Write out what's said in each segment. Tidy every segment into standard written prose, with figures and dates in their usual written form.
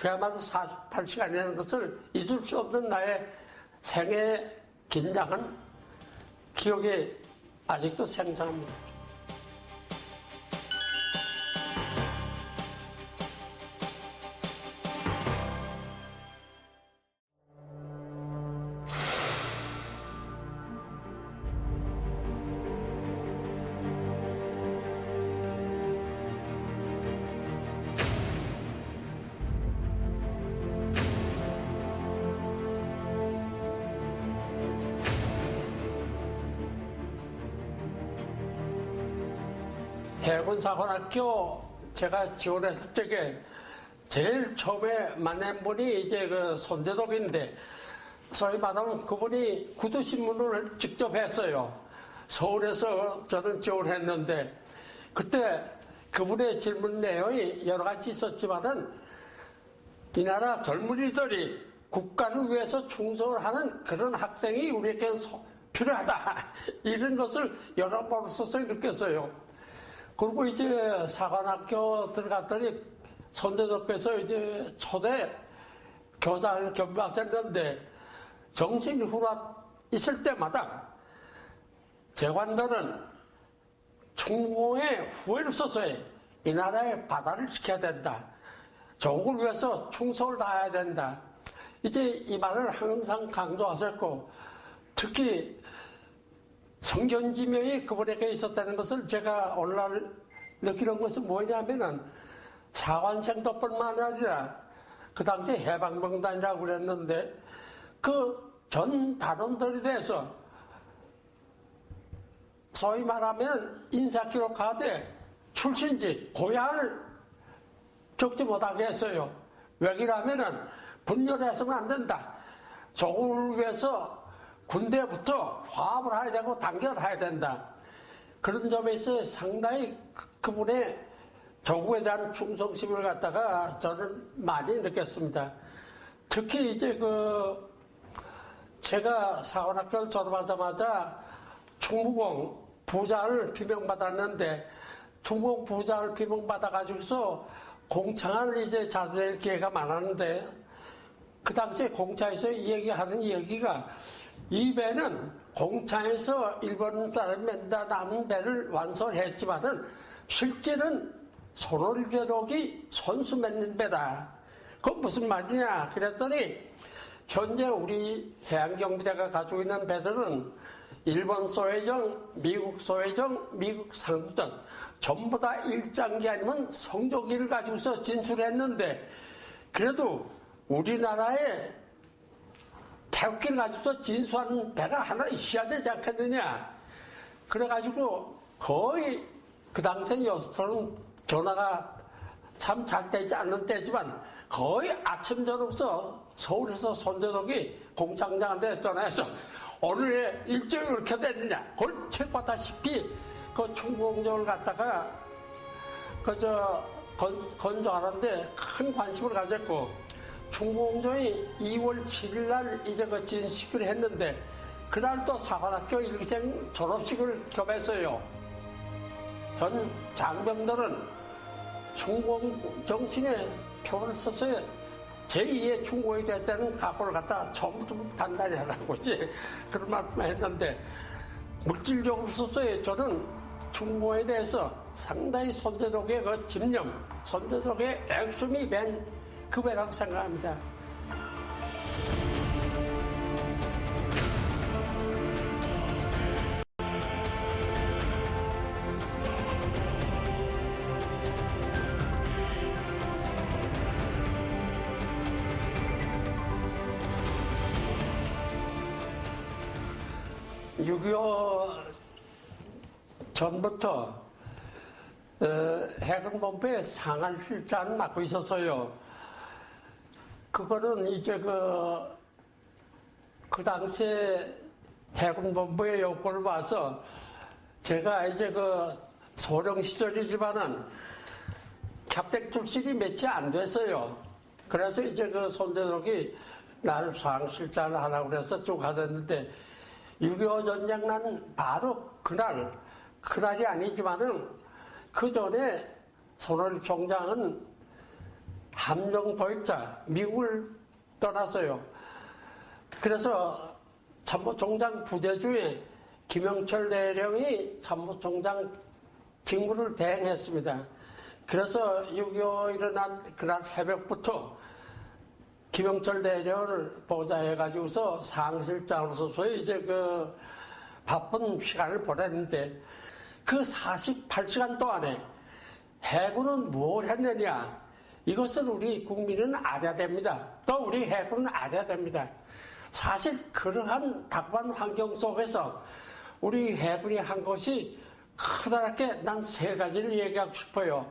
그야말로 48시간이라는 것을 잊을 수 없는 나의 생애 긴장은 기억에 아직도 생생합니다. 해군사관학교 제가 지원했을 적에 제일 처음에 만난 분이 이제 그 손재덕인데, 소위 말하면 그분이 구두신문을 직접 했어요. 서울에서 저는 지원했는데, 그때 그분의 질문 내용이 여러 가지 있었지만은 이 나라 젊은이들이 국가를 위해서 충성을 하는 그런 학생이 우리에게 필요하다, 이런 것을 여러 번 서서히 느꼈어요. 그리고 이제 사관학교 들어갔더니 선대덕께서 이제 초대 교장을 겸임하셨는데, 정신 후락 있을 때마다 재관들은 충공의 후회를 써서 이 나라의 바다를 지켜야 된다, 조국을 위해서 충성을 다해야 된다, 이제 이 말을 항상 강조하셨고, 특히 성견지명이 그분에게 있었다는 것을 제가 오늘날 느끼는 것은 뭐냐면은, 사관생도뿐만 아니라 그 당시 해방병단이라고 그랬는데 그 전 단원들에 대해서 소위 말하면 인사기록하되 출신지 고향을 적지 못하게 했어요. 왜냐하면은 분열해서는 안 된다, 조국을 위해서 군대부터 화합을 해야 되고 단결해야 된다, 그런 점에 있어 상당히 그분의 조국에 대한 충성심을 갖다가 저는 많이 느꼈습니다. 특히 이제 제가 사관학교를 졸업하자마자 충무공 부자를 비명받았는데, 충무공 부자를 비명받아가지고서 공창을 이제 자주할 기회가 많았는데, 그 당시에 공차에서 얘기하는 얘기가, 이 배는 공차에서 일본 사람이 맨다 남은 배를 완성했지만은 실제는 손월계록이 손수 맺는 배다. 그건 무슨 말이냐 그랬더니, 현재 우리 해양경비대가 가지고 있는 배들은 일본 소해정, 미국 소해정, 미국 상륙전 전부 다 일장기 아니면 성조기를 가지고서 진술했는데, 그래도 우리나라에 태극기를 가지고서 진수하는 배가 하나 있어야 되지 않겠느냐. 그래가지고 거의 그 당시에 여수는 전화가 참 잘 되지 않는 때지만 거의 아침 저녁서 서울에서 손재덕이 공장장한테 전화해서 오늘 일정이 그렇게 됐느냐, 그걸 체크하다시피 그 충무공정을 갖다가 건조하는데 큰 관심을 가졌고, 충무공정이 2월 7일 날 이제 그 진식을 했는데, 그날 또 사관학교 일기생 졸업식을 겸했어요. 전 장병들은 충무공정신에 표를 써서 제2의 충공이 됐다는 각오를 갖다 전부 좀 단단히 하라고 이제 그런 말씀을 했는데, 물질적으로서의 저는 충무공에 대해서 상당히 손재덕의 그 집념, 손재덕의 액숨이 맨 그 배라고 생각합니다. 6.25 전부터 해군본부의 상한실장 맡고 있었어요. 그거는 이제 그 당시에 해군본부의 요건을 봐서 제가 이제 소령 시절이지만은 캡택 출신이 몇이 안 됐어요. 그래서 이제 손재덕이 나를 상실장을 하라고 그래서 쭉 하셨는데, 6.25 전쟁 난 바로 그날이 아니지만은 그 전에 손원일 총장은 함정 도입자 미국을 떠났어요. 그래서 참모총장 부대 중에 김영철 대령이 참모총장 직무를 대행했습니다. 그래서 6.25 일어난 그날 새벽부터 김영철 대령을 보좌해가지고서 상실장으로서 소위 이제 그 바쁜 시간을 보냈는데 그 48시간 동안에 해군은 뭘 했느냐, 이것을 우리 국민은 알아야 됩니다. 또 우리 해군은 알아야 됩니다. 사실 그러한 답답한 환경 속에서 우리 해군이 한 것이 커다랗게 난 세 가지를 얘기하고 싶어요.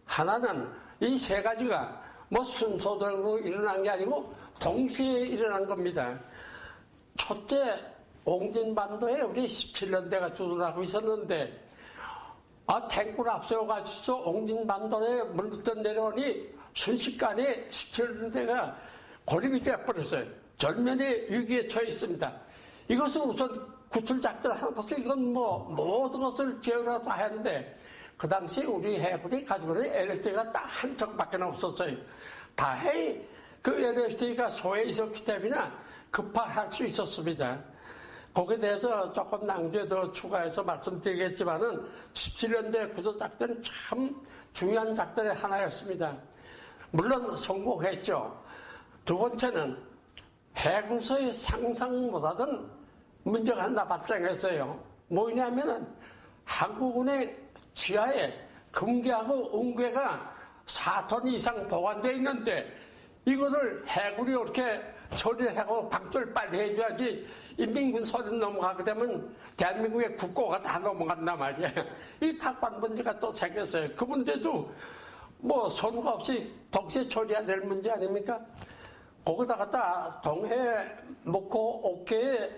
하나는 이 세 가지가 뭐 순서대로 일어난 게 아니고 동시에 일어난 겁니다. 첫째, 옹진반도에 우리 17년대가 주둔하고 있었는데 탱크를 앞세워가지고 옹진반도에 물부터 내려오니 순식간에 17년대가 고립이 되어버렸어요. 전면에 위기에 처해 있습니다. 이것은 우선 구출작전 하는 것을 이건 뭐 모든 것을 제어라도 하는데 그 당시 우리 해군이 가지고 있는 LSD가 딱 한 척밖에 없었어요. 다행히 그 LSD가 소에 있었기 때문에 급파할 수 있었습니다. 거기에 대해서 조금 나중에 더 추가해서 말씀드리겠지만은 17년대 구조작전은 참 중요한 작전의 하나였습니다. 물론 성공했죠. 두 번째는 해군서의 상상못하던 문제가 하나 발생했어요. 뭐냐면은 한국은행 지하에 금괴하고 은괴가 4톤 이상 보관되어 있는데 이거를 해군이 이렇게 처리를 하고 방출을 빨리 해줘야지 인민군 손에 넘어가게 되면 대한민국의 국고가 다 넘어간단 말이에요. 이 탁반 문제가 또 생겼어요. 그 문제도 뭐 선거 없이 동시에 처리해야 될 문제 아닙니까? 거기다 갖다 동해 목포 옥계에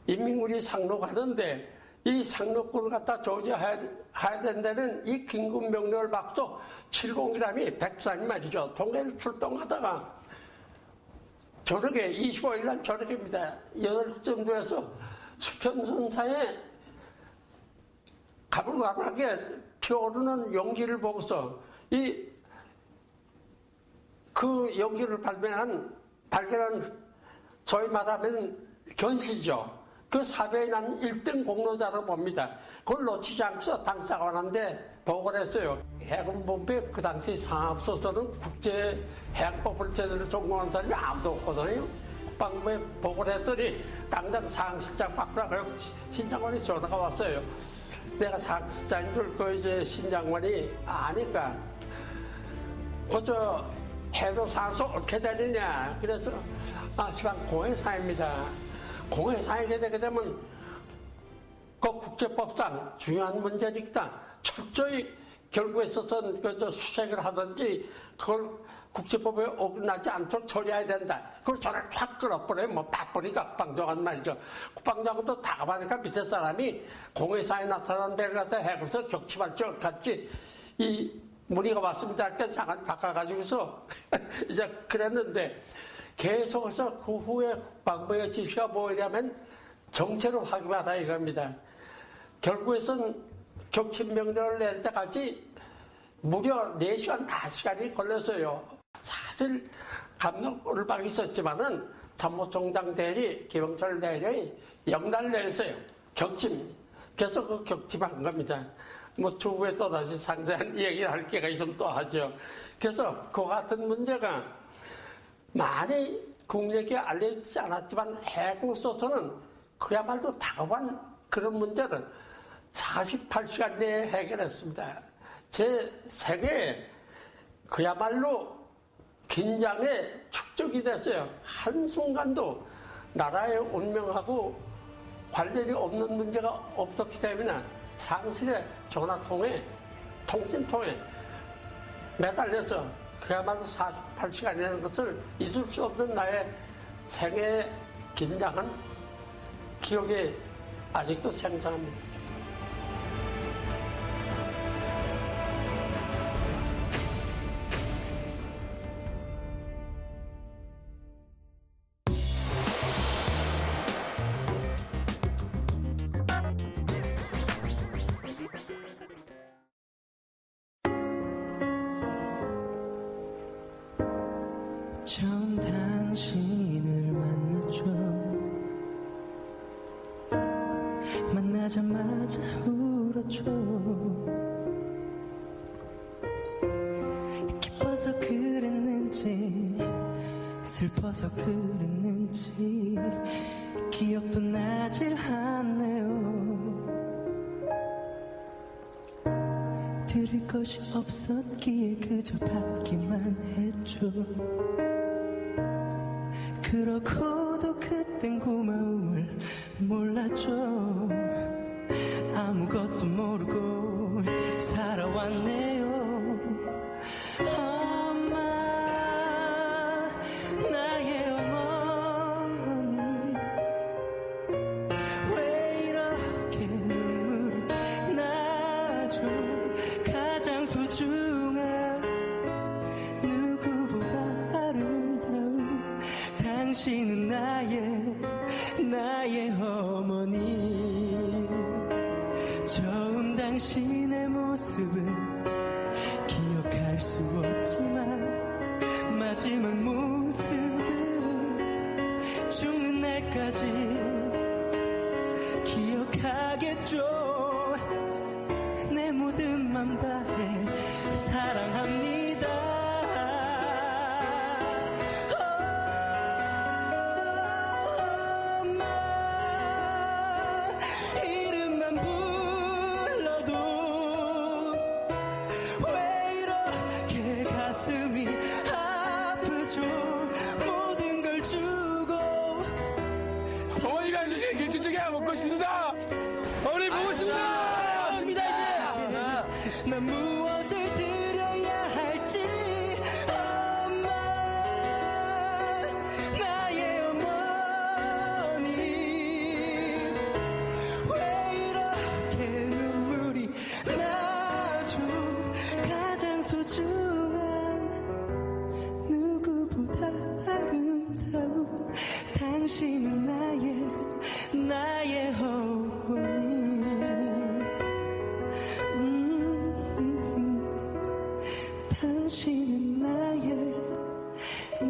인민군이 상륙하는데 이 상륙군을 갖다 조지해야 된다는 이 긴급 명령을 받고 701함이 백두산이 말이죠. 동해를 출동하다가 저녁에 25일 날 저녁입니다. 8시쯤 돼서 수평선상에 가물가물하게 피어오르는 용기를 보고서 그 용기를 발견한 소위 말하면 견시죠. 그 사회에 난 1등 공로자로 봅니다. 그걸 놓치지 않고서 당사관한테 보고를 했어요. 해군본부에 그 당시 상합소서는 국제해양법을 제대로 전공한 사람이 아무도 없거든요. 국방부에 보고를 했더니 당장 상실장 바꾸라고 신장관이 전화가 왔어요. 내가 상실장인 줄 그 이제 신장관이 아니까 그저 해도 상소 어떻게 되느냐. 그래서 시방 공해사입니다. 공해사에게 되게 되면 그 국제법상 중요한 문제니까 철저히 결국에 있어서는 수색을 하든지 그걸 국제법에 어긋나지 않도록 처리해야 된다. 그걸 저를 확 끌어버려요. 뭐 바쁘니까 국방장관 말이죠. 국방장관도 다가가니까 밑에 사람이 공해사에 나타난 배를 갖다 해고서 격침할지 어떡할지 이 문의가 왔습니다. 이렇게 잠깐 바꿔가지고서 이제 그랬는데 계속해서 그 후에 국방부의 지시가 뭐냐면 정체로 확인하다 이겁니다. 결국에선 격침 명령을 낼 때까지 무려 4시간, 5시간이 걸렸어요. 사실 감독을박이 있었지만은 참모총장 대리 김영철 대령이 영단을 내렸어요. 격침. 그래서 그 격침한 겁니다. 뭐 추후에 또다시 상세한 얘기를 할 기회가 있으면 또 하죠. 그래서 그 같은 문제가 많이 국민에게 알려지지 않았지만 해군으로서는 그야말로 다급한 그런 문제를 48시간 내에 해결했습니다. 제 세계에 그야말로 긴장의 축적이 됐어요. 한순간도 나라의 운명하고 관련이 없는 문제가 없었기 때문에 상실의 전화통에 통신통에 매달려서 그야말로 48시간이라는 것을 잊을 수 없는 나의 생애의 긴장한 기억이 아직도 생생합니다. 처음 당신을 만났죠. 만나자마자 울었죠. 기뻐서 그랬는지 슬퍼서 그랬는지 기억도 나질 않네요. 들을 것이 없었기에 그저 받기만 했죠. 그러고도 그땐 고마움을 몰랐죠. 아무것도 모르고 살아왔네요. 엄마, 나의 어머니, 왜 이렇게 눈물이 나죠. 가장 소중한 누구보다 아름다운 당신은 나의 어머니. 처음 당신의 모습은 기억할 수 없지만 마지막 모습은 죽는 날까지 기억하겠죠. 내 모든 맘 다해 사랑합니다. 어머니가 주신 김치찌개 먹고 싶습니다. 어머니 보고 싶습니다. 없습니다 이제. 난 무엇을 드려야 할지. 엄마, 나의 어머니, 왜 이렇게 눈물이 나죠. 가장 소중한 누구보다 아름다운 당신은 나의 어머니. 당신은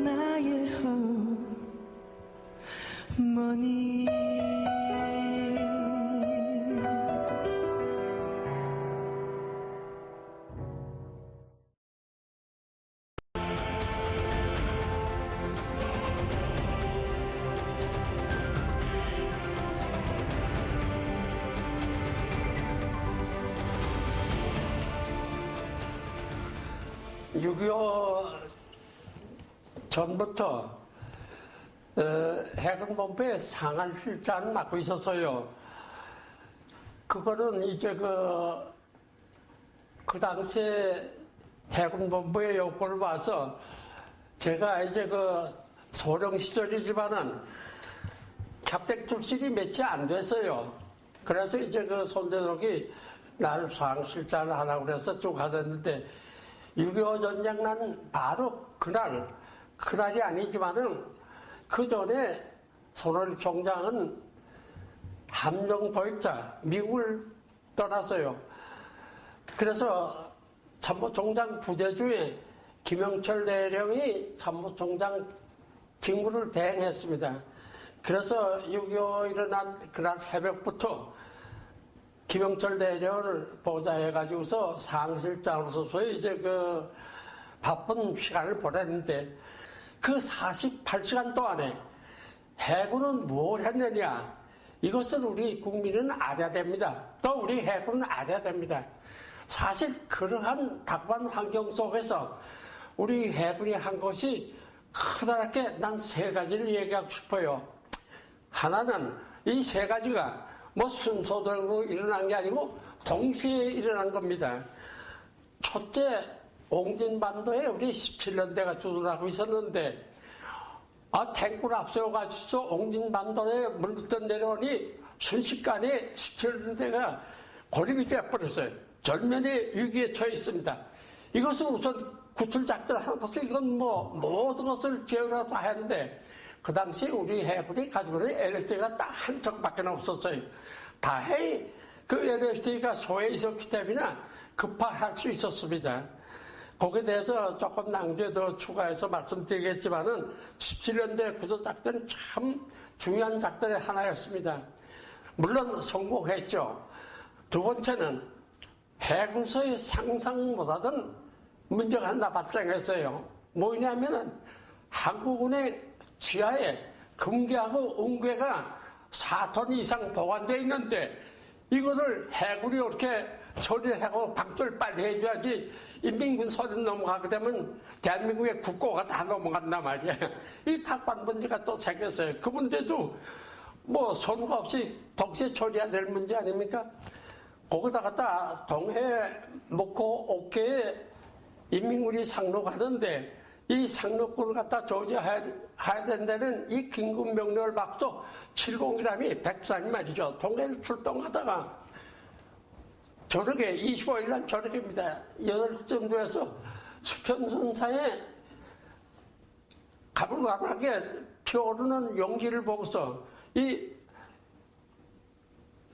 나의 어머니. (6.25) 전부터 해군본부의 상한실장 맡고 있었어요. 그거는 이제 그 당시에 해군본부의 요건을 봐서 제가 이제 소령 시절이지만은 캡택 출신이 몇이 안 됐어요. 그래서 이제 손대덕이 나를 상실장을 하라고 그래서 쭉 하던데 6.25 전쟁 난 바로 그날이 아니지만은 그 전에 손원일 총장은 함정 도입자 미국을 떠났어요. 그래서 참모총장 부대주에 김영철 대령이 참모총장 직무를 대행했습니다. 그래서 6.25 일어난 그날 새벽부터 김영철 대령을 보좌해가지고서 상실장으로서 이제 바쁜 시간을 보냈는데 그 48시간 동안에 해군은 뭘 했느냐, 이것을 우리 국민은 알아야 됩니다. 또 우리 해군은 알아야 됩니다. 사실 그러한 답답한 환경 속에서 우리 해군이 한 것이 크다랗게 난 세 가지를 얘기하고 싶어요. 하나는 이 세 가지가 순서대로 일어난 게 아니고 동시에 일어난 겁니다. 첫째, 옹진반도에 우리 17년대가 주둔하고 있었는데 탱크를 앞세워가지고 옹진반도에 물부터 내려오니 순식간에 17년대가 고립이 되어버렸어요. 전면에 위기에 처해 있습니다. 이것은 우선 구출작전하는 것을 이건 모든 것을 지어라도 하는데 그 당시 우리 해군이 가지고 있는 LSD가 딱 한 척밖에 없었어요. 다행히 그 LSD가 소에 있었기 때문에 급파할 수 있었습니다. 거기에 대해서 조금 낭주에 더 추가해서 말씀드리겠지만은 17년대 구조작전이 참 중요한 작전의 하나였습니다. 물론 성공했죠. 두 번째는 해군서의 상상 못하던 문제가 하나 발생했어요. 뭐냐면은 한국은행 지하에 금괴하고 은괴가 4톤 이상 보관되어 있는데 이거를 해군이 이렇게 처리를 하고 방출을 빨리 해줘야지 인민군 손에 넘어가게 되면 대한민국의 국고가 다 넘어간단 말이에요. 이 탁반 문제가 또 생겼어요. 그 문제도 뭐 선거 없이 동시에 처리해야 될 문제 아닙니까? 거기다 갖다 동해 목포 옥계에 인민군이 상륙하는데 이 상륙군을 갖다 조지해야 된다는 이 긴급 명령을 받고 701함이 백산이 말이죠. 동해를 출동하다가 저녁에 25일 날 저녁입니다. 8시쯤 돼서 수평선사에 가물가물하게 피어오르는 연기를 보고서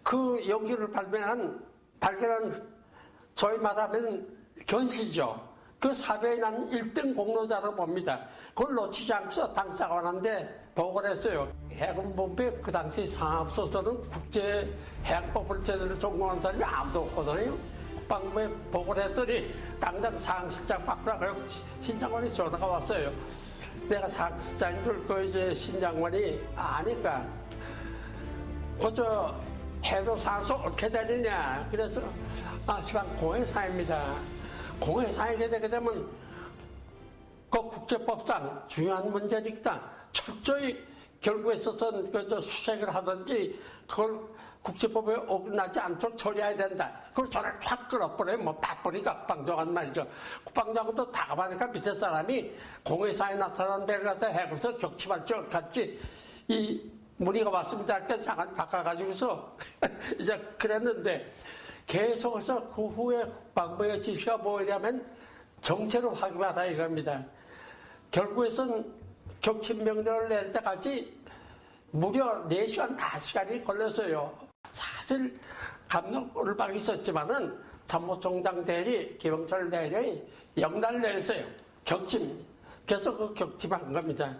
그 연기를 발견한 저희 말하면 견시죠. 그 사배에 난 1등 공로자로 봅니다. 그걸 놓치지 않고서 당사관한테 보고를 했어요. 해군본부에 그 당시 상합소서는 국제해양법을 제대로 전공한 사람이 아무도 없거든요. 국방부에 보고를 했더니 당장 상실장 바꾸라고 신장관이 전화가 왔어요. 내가 상실장인 줄 그 이제 신장관이 아니까 그저 해도 사서 어떻게 되느냐. 그래서 시방 공해사입니다. 공해사에게 되게 되면 그 국제법상 중요한 문제니까 철저히 결국에 있어서는 그 수색을 하든지 그걸 국제법에 어긋나지 않도록 처리해야 된다. 그걸 저를 확 끌어버려요. 뭐 바쁘니까 국방장관 말이죠. 국방장관도 다가가니까 밑에 사람이 공해사에 나타난 배를 갖다 해고서 격침할지 같이 이 문의가 왔습니다. 할때 잠깐 바꿔가지고서 이제 그랬는데 계속해서 그 후에 국방부의 지시가 뭐냐면 정체로 확인하다 이겁니다. 결국에선 격침 명령을 낼 때까지 무려 4시간, 5시간이 걸렸어요. 사실 감독을박이 있었지만은 참모총장 대리, 김영철 대리의 영단을 내렸어요. 격침. 그래서 그 격침한 겁니다.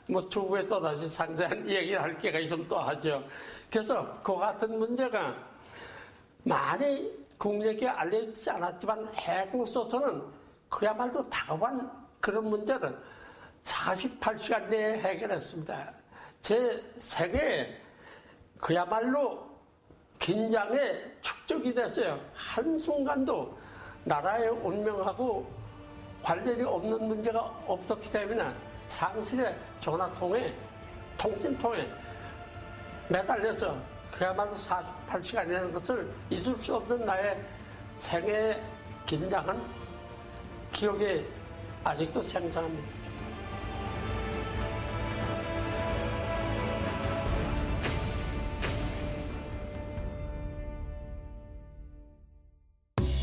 뭐 추후에 또다시 상세한 얘기를 할 기회가 있으면 또 하죠. 그래서 그 같은 문제가 많이 국민에게 알려지지 않았지만 해군서서는 그야말로 다급한 그런 문제를 48시간 내에 해결했습니다. 제 세계에 그야말로 긴장의 축적이 됐어요. 한순간도 나라의 운명하고 관련이 없는 문제가 없었기 때문에 상실의 전화통에 통신통에 매달려서 그야말로 48시간이라는 것을 잊을 수 없는 나의 생애의 긴장한 기억이 아직도 생생합니다.